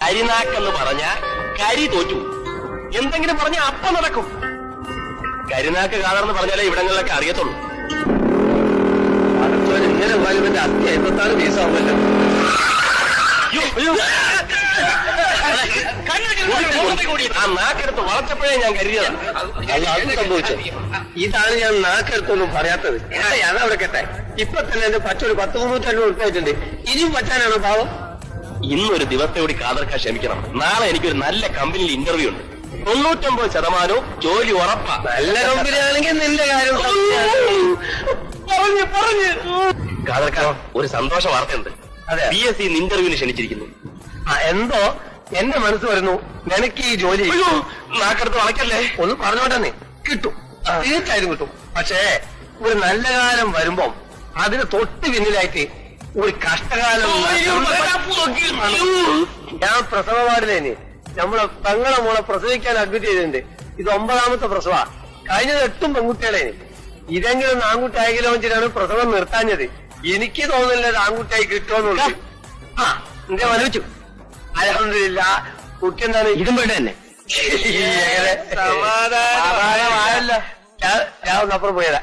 കരിനാക്കെന്ന് പറഞ്ഞ കരി തോറ്റു, എന്തെങ്കിലും പറഞ്ഞ അപ്പം നടക്കും. കരിനാക്ക് കാതർന്ന് പറഞ്ഞാലേ ഇവിടങ്ങളിലൊക്കെ അറിയത്തുള്ളൂ. ഇങ്ങനെ പോയാലും എന്റെ അത്യ 54 പീസാവുമല്ലോ. ആ നാക്കെടുത്ത് വളച്ചപ്പോഴേ ഞാൻ കരുതിയതാണ്. അല്ല, അത് സംഭവിച്ചത്. ഇതാണ് ഞാൻ നാക്കെടുത്തൊന്നും പറയാത്തത്. അതവിടെ കേട്ടെ. ഇപ്പൊ തന്നെ എന്റെ പച്ചൊരു 10-300 ഉറുപ്പായിട്ടുണ്ട്. ഇനിയും പറ്റാനാണോ പാവം? ഇന്നൊരു ദിവസത്തെ കൂടി കാതർക്കാൻ ക്ഷമിക്കണം. നാളെ എനിക്കൊരു നല്ല കമ്പനിയിൽ ഇന്റർവ്യൂ ഉണ്ട്. 99% ജോലി ഉറപ്പാ. നല്ല കമ്പനി ആണെങ്കിൽ നിന്റെ കാര്യം പറഞ്ഞു കാതർക്ക, ഒരു സന്തോഷ വാർത്തയുണ്ട്. അതെ, BSc ഇന്റർവ്യൂവിന് ക്ഷണിച്ചിരിക്കുന്നു. എന്തോ എന്റെ മനസ്സ് വരുന്നു, നിനക്ക് ഈ ജോലി നാക്കെടുത്ത് വളയ്ക്കല്ലേ. ഒന്ന് പറഞ്ഞോട്ടെ, കിട്ടും, തീർച്ചയായിട്ടും കിട്ടും. പക്ഷേ ഒരു നല്ല കാലം വരുമ്പം അതിന് തൊട്ട് പിന്നിലായിട്ട് ഒരു കഷ്ടകാലം. ഞാൻ പ്രസവ വാർഡിലേന് നമ്മളെ പെങ്ങളെ മോളെ പ്രസവിക്കാൻ അഡ്മിറ്റ് ചെയ്തിട്ടുണ്ട്. ഇത് 9ാമത്തെ പ്രസവ. കഴിഞ്ഞത് 8 പെൺകുട്ടികളേന്. ഇതെങ്കിലും ആൺകുട്ടിയായെങ്കിലോ വെച്ചിട്ടാണ് പ്രസവം നിർത്താഞ്ഞത്. എനിക്ക് തോന്നുന്നില്ല ഇത് ആൺകുട്ടിയായി കിട്ടുമെന്നുള്ളത്. എന്റെ മനസ്സിച്ചു. അൽഹംദുലില്ലാ, കുട്ടി എന്താണ് ഇതും വേണ്ട തന്നെ. സമാധാനമായല്ലോ. ഞാൻ ഒന്നപ്പുറം പോയതാ.